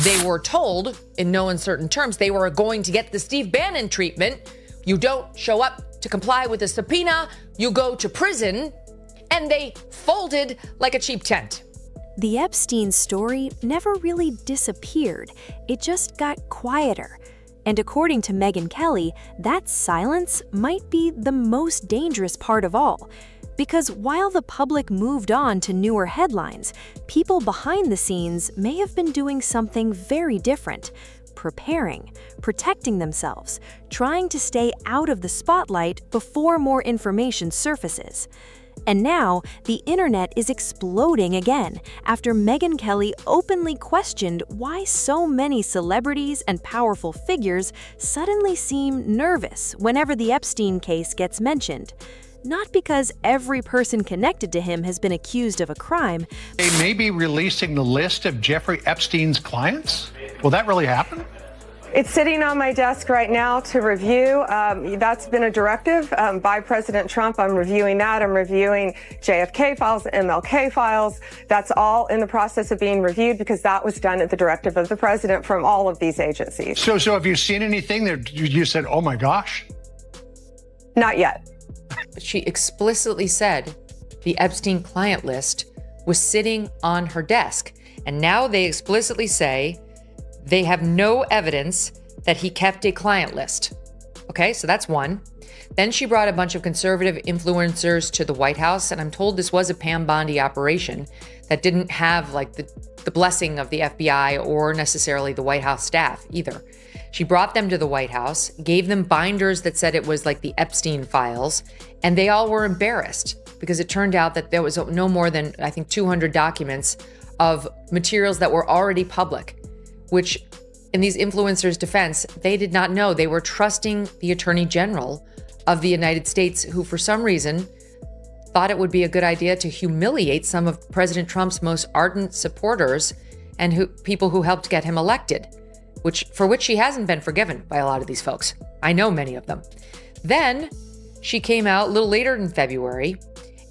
They were told, in no uncertain terms, they were going to get the Steve Bannon treatment. You don't show up to comply with a subpoena, you go to prison, and they folded like a cheap tent. The Epstein story never really disappeared. It just got quieter. And according to Megyn Kelly, that silence might be the most dangerous part of all. Because while the public moved on to newer headlines, people behind the scenes may have been doing something very different. Preparing, protecting themselves, trying to stay out of the spotlight before more information surfaces. And now, the internet is exploding again after Megyn Kelly openly questioned why so many celebrities and powerful figures suddenly seem nervous whenever the Epstein case gets mentioned. Not because every person connected to him has been accused of a crime. They may be releasing the list of Jeffrey Epstein's clients? Will that really happen? It's sitting on my desk right now to review. That's been a directive by President Trump. I'm reviewing that. I'm reviewing JFK files, MLK files. That's all in the process of being reviewed because that was done at the directive of the president from all of these agencies. So have you seen anything that you said, oh my gosh? Not yet. She explicitly said the Epstein client list was sitting on her desk. And now they explicitly say they have no evidence that he kept a client list. Okay, so that's one. Then she brought a bunch of conservative influencers to the White House, and I'm told this was a Pam Bondi operation that didn't have like the blessing of the FBI or necessarily the White House staff either. She brought them to the White House, gave them binders that said it was like the Epstein files, and they all were embarrassed because it turned out that there was no more than, I think, 200 documents of materials that were already public, which in these influencers' defense, they did not know. They were trusting the Attorney General of the United States, who for some reason thought it would be a good idea to humiliate some of President Trump's most ardent supporters and people who helped get him elected, for which she hasn't been forgiven by a lot of these folks. I know many of them. Then she came out a little later in February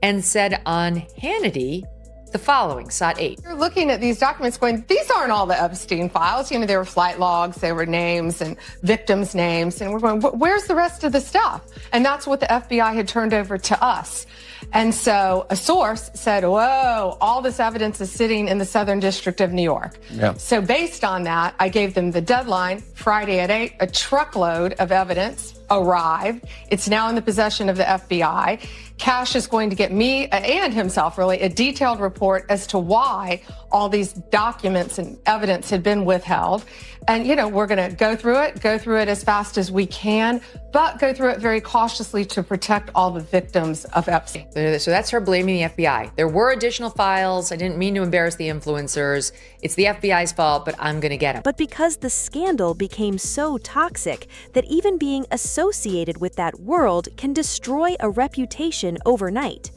and said on Hannity the following, SOT 8. You're looking at these documents going, these aren't all the Epstein files. You know, there were flight logs, there were names and victims' names. And we're going, where's the rest of the stuff? And that's what the FBI had turned over to us. And so a source said, whoa, all this evidence is sitting in the Southern District of New York. Yeah. So based on that, I gave them the deadline, Friday at 8, a truckload of evidence arrived. It's now in the possession of the FBI. Cash is going to get me and himself, really, a detailed report as to why all these documents and evidence had been withheld. And, you know, we're going to go through it as fast as we can, but go through it very cautiously to protect all the victims of Epstein. So that's her blaming the FBI. There were additional files. I didn't mean to embarrass the influencers. It's the FBI's fault, but I'm going to get them. But because the scandal became so toxic that even being associated with that world can destroy a reputation overnight.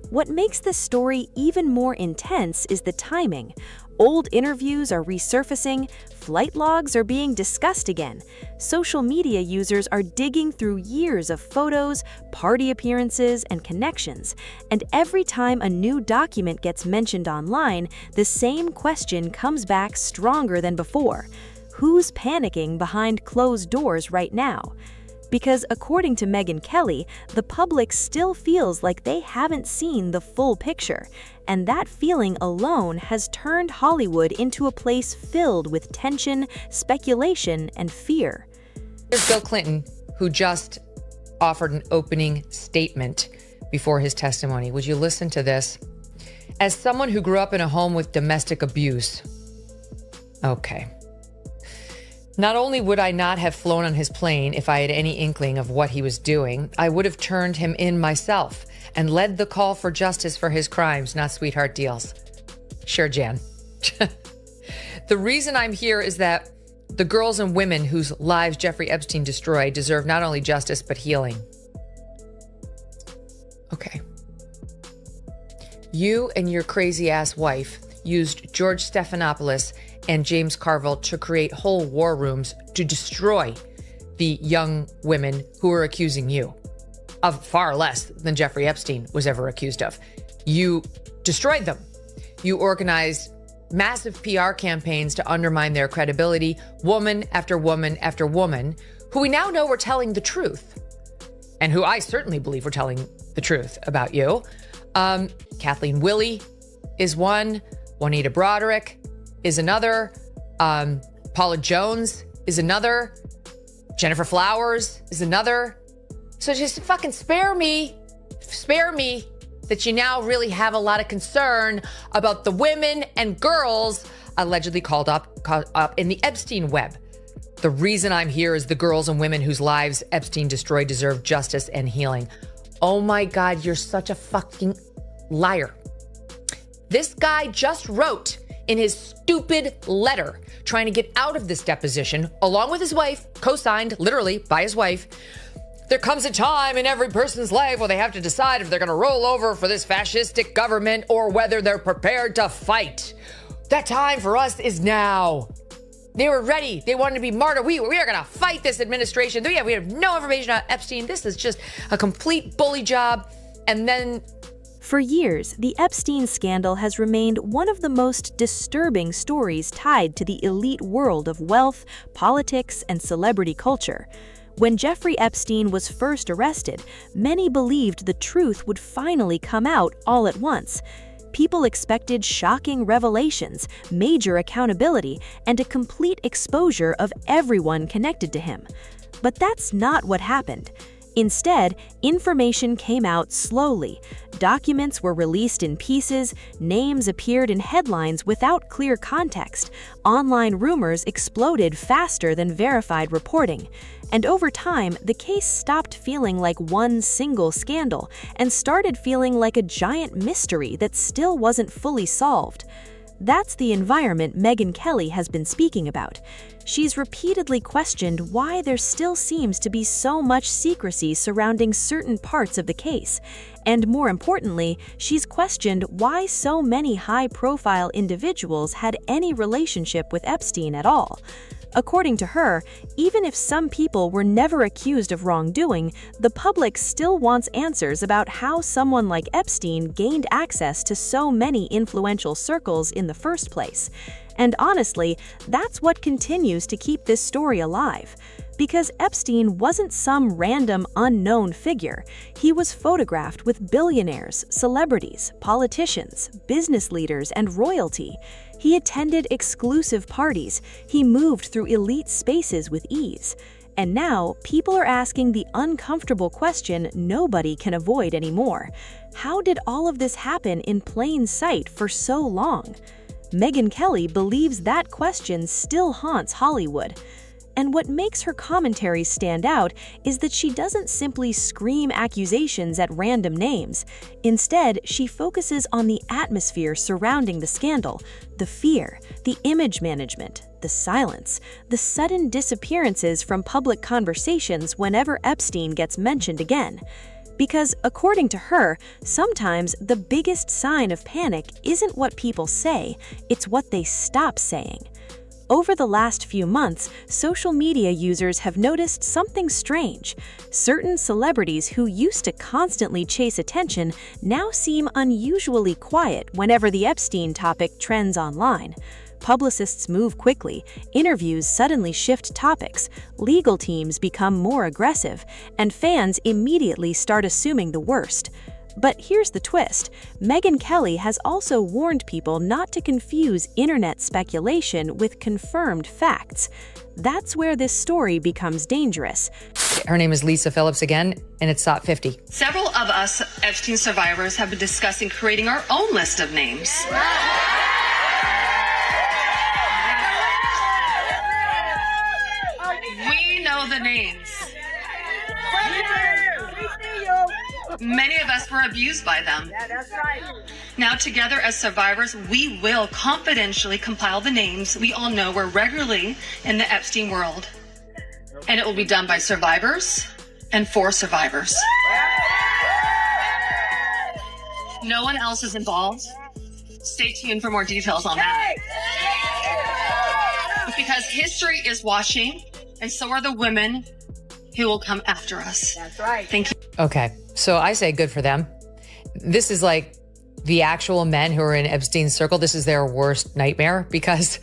What makes this story even more intense is the timing. Old interviews are resurfacing, flight logs are being discussed again. Social media users are digging through years of photos, party appearances, and connections. And every time a new document gets mentioned online, the same question comes back stronger than before. Who's panicking behind closed doors right now? Because according to Megyn Kelly, the public still feels like they haven't seen the full picture, and that feeling alone has turned Hollywood into a place filled with tension, speculation, and fear. Here's Bill Clinton, who just offered an opening statement before his testimony. Would you listen to this? As someone who grew up in a home with domestic abuse, okay. Not only would I not have flown on his plane if I had any inkling of what he was doing, I would have turned him in myself and led the call for justice for his crimes, not sweetheart deals. Sure, Jan. The reason I'm here is that the girls and women whose lives Jeffrey Epstein destroyed deserve not only justice, but healing. Okay. You and your crazy-ass wife used George Stephanopoulos and James Carville to create whole war rooms to destroy the young women who are accusing you of far less than Jeffrey Epstein was ever accused of. You destroyed them. You organized massive PR campaigns to undermine their credibility, woman after woman after woman, who we now know were telling the truth, and who I certainly believe were telling the truth about you. Kathleen Willey is one. Juanita Broderick is another. Paula Jones is another. Jennifer Flowers is another. So just fucking spare me that you now really have a lot of concern about the women and girls allegedly caught up in the Epstein web. The reason I'm here is the girls and women whose lives Epstein destroyed deserve justice and healing. Oh my God, you're such a fucking liar. This guy just wrote in his stupid letter trying to get out of this deposition, along with his wife, co-signed literally by his wife. There comes a time in every person's life where they have to decide if they're going to roll over for this fascistic government or whether they're prepared to fight. That time for us is now. They were ready. They wanted to be martyred. We are going to fight this administration. We have no information on Epstein. This is just a complete bully job. And then... For years, the Epstein scandal has remained one of the most disturbing stories tied to the elite world of wealth, politics, and celebrity culture. When Jeffrey Epstein was first arrested, many believed the truth would finally come out all at once. People expected shocking revelations, major accountability, and a complete exposure of everyone connected to him. But that's not what happened. Instead, information came out slowly. Documents were released in pieces, names appeared in headlines without clear context, online rumors exploded faster than verified reporting. And over time, the case stopped feeling like one single scandal and started feeling like a giant mystery that still wasn't fully solved. That's the environment Megyn Kelly has been speaking about. She's repeatedly questioned why there still seems to be so much secrecy surrounding certain parts of the case. And more importantly, she's questioned why so many high-profile individuals had any relationship with Epstein at all. According to her, even if some people were never accused of wrongdoing, the public still wants answers about how someone like Epstein gained access to so many influential circles in the first place. And honestly, that's what continues to keep this story alive. Because Epstein wasn't some random unknown figure. He was photographed with billionaires, celebrities, politicians, business leaders, and royalty. He attended exclusive parties. He moved through elite spaces with ease. And now, people are asking the uncomfortable question nobody can avoid anymore. How did all of this happen in plain sight for so long? Megyn Kelly believes that question still haunts Hollywood. And what makes her commentary stand out is that she doesn't simply scream accusations at random names. Instead, she focuses on the atmosphere surrounding the scandal, the fear, the image management, the silence, the sudden disappearances from public conversations whenever Epstein gets mentioned again. Because, according to her, sometimes the biggest sign of panic isn't what people say, it's what they stop saying. Over the last few months, social media users have noticed something strange. Certain celebrities who used to constantly chase attention now seem unusually quiet whenever the Epstein topic trends online. Publicists move quickly, interviews suddenly shift topics, legal teams become more aggressive, and fans immediately start assuming the worst. But here's the twist. Megyn Kelly has also warned people not to confuse internet speculation with confirmed facts. That's where this story becomes dangerous. Her name is Lisa Phillips again, and it's SOT 50. Several of us Epstein survivors have been discussing creating our own list of names. We know the names. Many of us were abused by them. Yeah, that's right. Now, together as survivors, we will confidentially compile the names we all know were regularly in the Epstein world. And it will be done by survivors and for survivors. No one else is involved. Stay tuned for more details on that. Because history is watching, and so are the women who will come after us. That's right. Thank you. Okay, so I say good for them. This is like the actual men who are in Epstein's circle, this is their worst nightmare because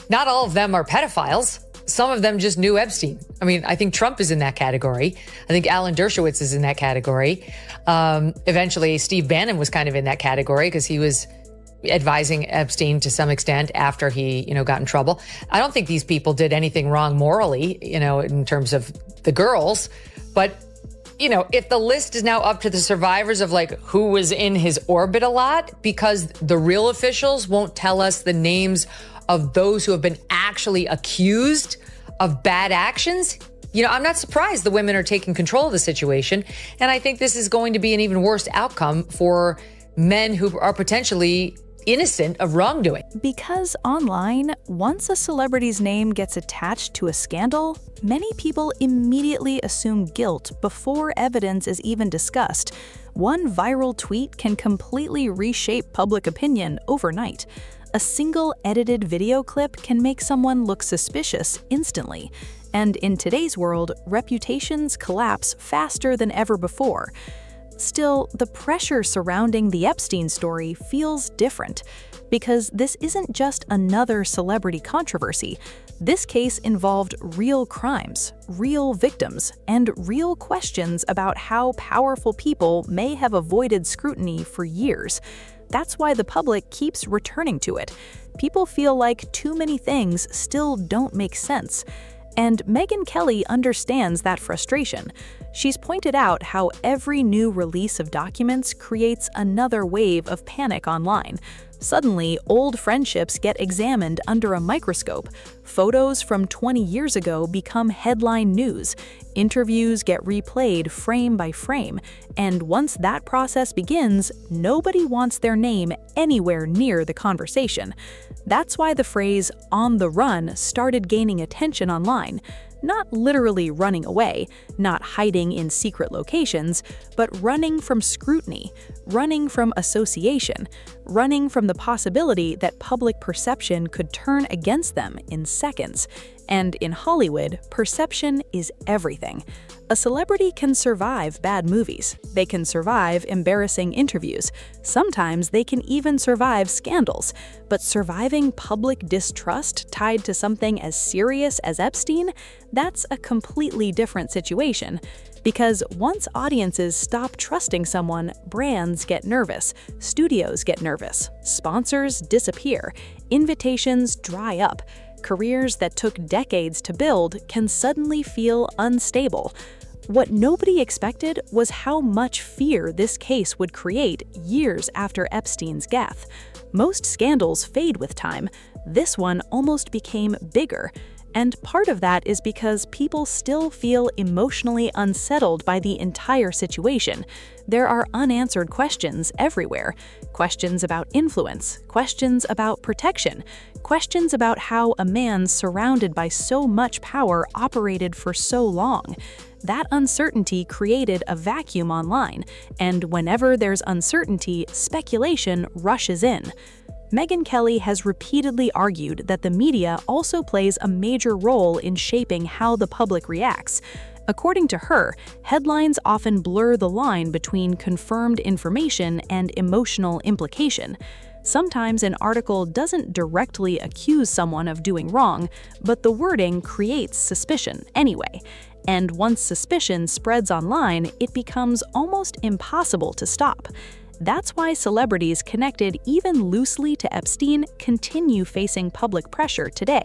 not all of them are pedophiles. Some of them just knew Epstein. I mean, I think Trump is in that category. I think Alan Dershowitz is in that category. Eventually, Steve Bannon was kind of in that category because he was advising Epstein to some extent after he, got in trouble. I don't think these people did anything wrong morally, in terms of the girls. But, if the list is now up to the survivors of like who was in his orbit a lot, because the real officials won't tell us the names of those who have been actually accused of bad actions, I'm not surprised the women are taking control of the situation. And I think this is going to be an even worse outcome for men who are potentially innocent of wrongdoing. Because online, once a celebrity's name gets attached to a scandal, many people immediately assume guilt before evidence is even discussed. One viral tweet can completely reshape public opinion overnight. A single edited video clip can make someone look suspicious instantly. And in today's world, reputations collapse faster than ever before. Still, the pressure surrounding the Epstein story feels different, because this isn't just another celebrity controversy. This case involved real crimes, real victims, and real questions about how powerful people may have avoided scrutiny for years. That's why the public keeps returning to it. People feel like too many things still don't make sense. And Megyn Kelly understands that frustration. She's pointed out how every new release of documents creates another wave of panic online. Suddenly, old friendships get examined under a microscope. Photos from 20 years ago become headline news. Interviews get replayed frame by frame. And once that process begins, nobody wants their name anywhere near the conversation. That's why the phrase "on the run" started gaining attention online. Not literally running away, not hiding in secret locations, but running from scrutiny, running from association, running from the possibility that public perception could turn against them in seconds. And in Hollywood, perception is everything. A celebrity can survive bad movies. They can survive embarrassing interviews. Sometimes they can even survive scandals. But surviving public distrust tied to something as serious as Epstein, that's a completely different situation. Because once audiences stop trusting someone, brands get nervous, studios get nervous, sponsors disappear, invitations dry up. Careers that took decades to build can suddenly feel unstable. What nobody expected was how much fear this case would create years after Epstein's death. Most scandals fade with time. This one almost became bigger. And part of that is because people still feel emotionally unsettled by the entire situation. There are unanswered questions everywhere. Questions about influence, questions about protection, questions about how a man surrounded by so much power operated for so long. That uncertainty created a vacuum online, and whenever there's uncertainty, speculation rushes in. Megyn Kelly has repeatedly argued that the media also plays a major role in shaping how the public reacts. According to her, headlines often blur the line between confirmed information and emotional implication. Sometimes an article doesn't directly accuse someone of doing wrong, but the wording creates suspicion anyway. And once suspicion spreads online, it becomes almost impossible to stop. That's why celebrities connected even loosely to Epstein continue facing public pressure today.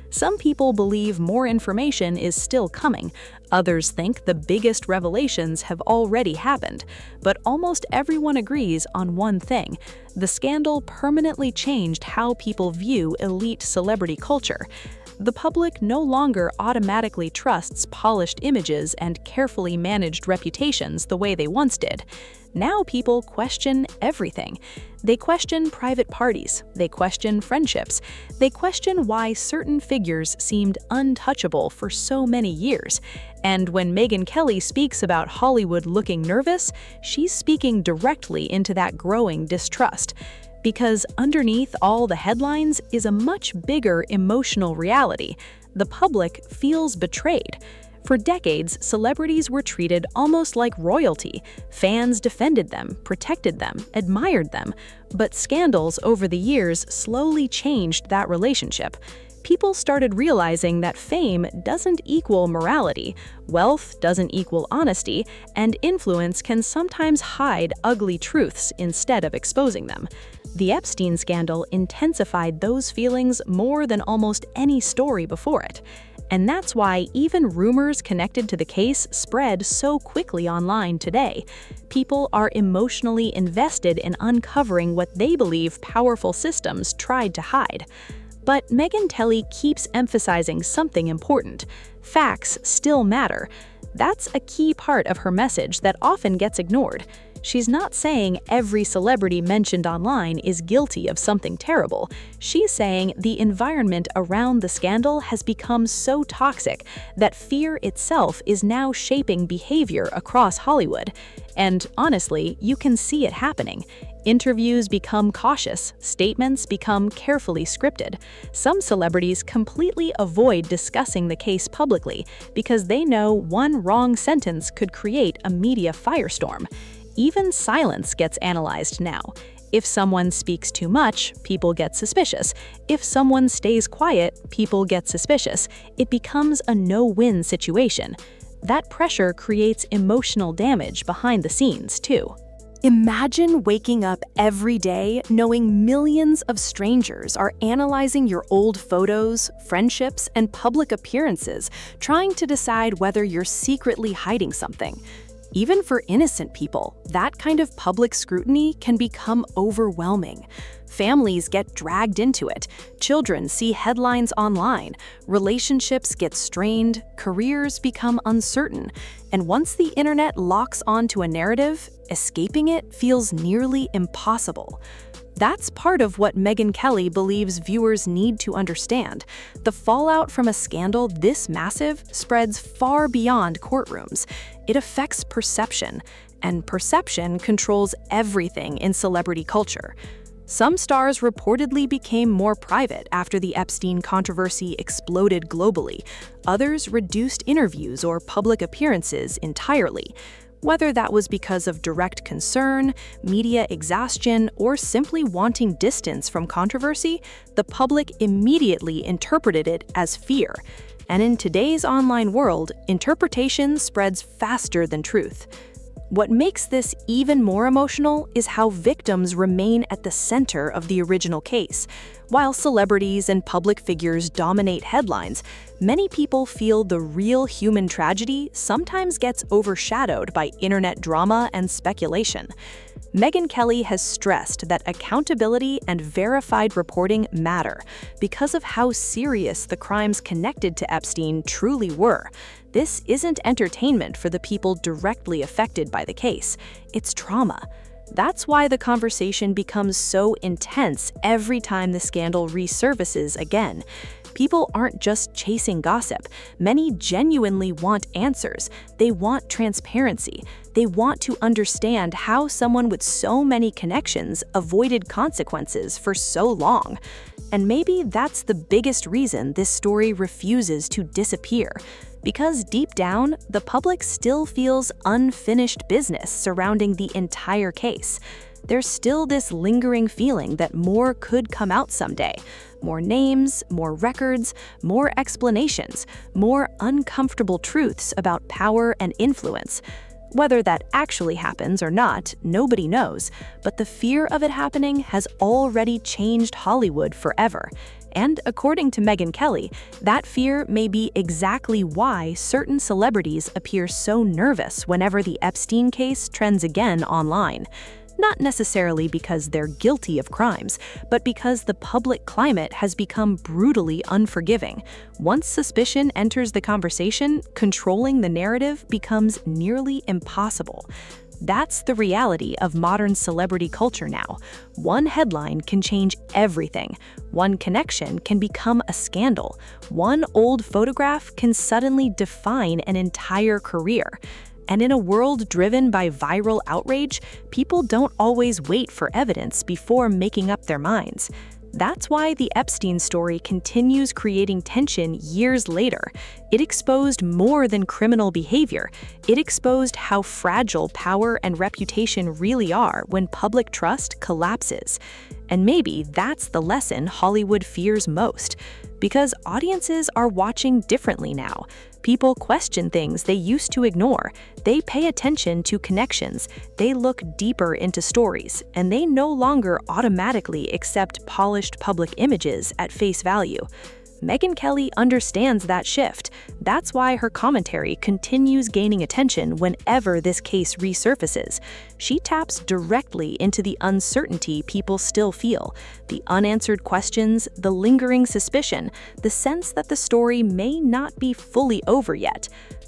Some people believe more information is still coming. Others think the biggest revelations have already happened. But almost everyone agrees on one thing: the scandal permanently changed how people view elite celebrity culture. The public no longer automatically trusts polished images and carefully managed reputations the way they once did. Now people question everything. They question private parties. They question friendships. They question why certain figures seemed untouchable for so many years. And when Megyn Kelly speaks about Hollywood looking nervous, she's speaking directly into that growing distrust. Because underneath all the headlines is a much bigger emotional reality. The public feels betrayed. For decades, celebrities were treated almost like royalty. Fans defended them, protected them, admired them. But scandals over the years slowly changed that relationship. People started realizing that fame doesn't equal morality, wealth doesn't equal honesty, and influence can sometimes hide ugly truths instead of exposing them. The Epstein scandal intensified those feelings more than almost any story before it. And that's why even rumors connected to the case spread so quickly online today. People are emotionally invested in uncovering what they believe powerful systems tried to hide. But Megyn Kelly keeps emphasizing something important. Facts still matter. That's a key part of her message that often gets ignored. She's not saying every celebrity mentioned online is guilty of something terrible. She's saying the environment around the scandal has become so toxic that fear itself is now shaping behavior across Hollywood. And honestly, you can see it happening. Interviews become cautious, statements become carefully scripted. Some celebrities completely avoid discussing the case publicly because they know one wrong sentence could create a media firestorm. Even silence gets analyzed now. If someone speaks too much, people get suspicious. If someone stays quiet, people get suspicious. It becomes a no-win situation. That pressure creates emotional damage behind the scenes, too. Imagine waking up every day knowing millions of strangers are analyzing your old photos, friendships, and public appearances, trying to decide whether you're secretly hiding something. Even for innocent people, that kind of public scrutiny can become overwhelming. Families get dragged into it, children see headlines online, relationships get strained, careers become uncertain, and once the internet locks onto a narrative, escaping it feels nearly impossible. That's part of what Megyn Kelly believes viewers need to understand. The fallout from a scandal this massive spreads far beyond courtrooms. It affects perception, and perception controls everything in celebrity culture. Some stars reportedly became more private after the Epstein controversy exploded globally. Others reduced interviews or public appearances entirely. Whether that was because of direct concern, media exhaustion, or simply wanting distance from controversy, the public immediately interpreted it as fear. And in today's online world, interpretation spreads faster than truth. What makes this even more emotional is how victims remain at the center of the original case. While celebrities and public figures dominate headlines, many people feel the real human tragedy sometimes gets overshadowed by internet drama and speculation. Megyn Kelly has stressed that accountability and verified reporting matter because of how serious the crimes connected to Epstein truly were. This isn't entertainment for the people directly affected by the case. It's trauma. That's why the conversation becomes so intense every time the scandal resurfaces again. People aren't just chasing gossip. Many genuinely want answers. They want transparency. They want to understand how someone with so many connections avoided consequences for so long. And maybe that's the biggest reason this story refuses to disappear. Because deep down, the public still feels unfinished business surrounding the entire case. There's still this lingering feeling that more could come out someday. More names, more records, more explanations, more uncomfortable truths about power and influence. Whether that actually happens or not, nobody knows, but the fear of it happening has already changed Hollywood forever. And according to Megyn Kelly, that fear may be exactly why certain celebrities appear so nervous whenever the Epstein case trends again online. Not necessarily because they're guilty of crimes, but because the public climate has become brutally unforgiving. Once suspicion enters the conversation, controlling the narrative becomes nearly impossible. That's the reality of modern celebrity culture now. One headline can change everything. One connection can become a scandal. One old photograph can suddenly define an entire career. And in a world driven by viral outrage, people don't always wait for evidence before making up their minds. That's why the Epstein story continues creating tension years later. It exposed more than criminal behavior. It exposed how fragile power and reputation really are when public trust collapses. And maybe that's the lesson Hollywood fears most. Because audiences are watching differently now. People question things they used to ignore. They pay attention to connections. They look deeper into stories, and they no longer automatically accept polished public images at face value. Megyn Kelly understands that shift. That's why her commentary continues gaining attention whenever this case resurfaces. She taps directly into the uncertainty people still feel, the unanswered questions, the lingering suspicion, the sense that the story may not be fully over yet.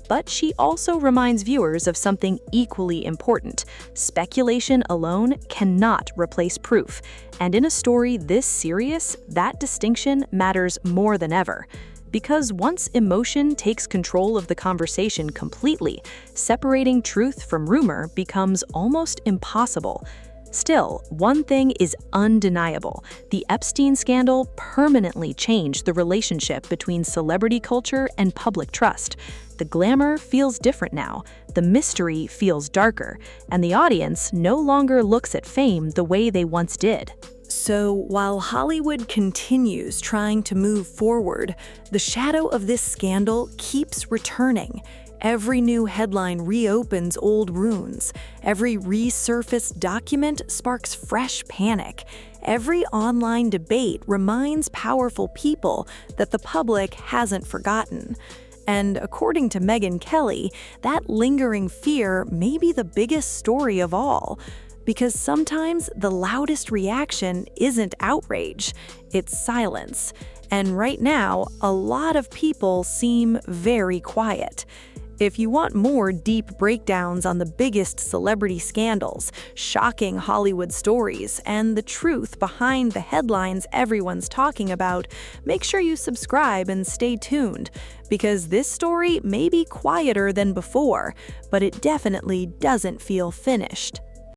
But she also reminds viewers of something equally important. Speculation alone cannot replace proof. And in a story this serious, that distinction matters more than ever. Because once emotion takes control of the conversation completely, separating truth from rumor becomes almost impossible. Still, one thing is undeniable. The Epstein scandal permanently changed the relationship between celebrity culture and public trust. The glamour feels different now, the mystery feels darker, and the audience no longer looks at fame the way they once did. So, while Hollywood continues trying to move forward, the shadow of this scandal keeps returning. Every new headline reopens old wounds. Every resurfaced document sparks fresh panic. Every online debate reminds powerful people that the public hasn't forgotten. And according to Megyn Kelly, that lingering fear may be the biggest story of all. Because sometimes the loudest reaction isn't outrage, it's silence. And right now, a lot of people seem very quiet. If you want more deep breakdowns on the biggest celebrity scandals, shocking Hollywood stories, and the truth behind the headlines everyone's talking about, make sure you subscribe and stay tuned, because this story may be quieter than before, but it definitely doesn't feel finished.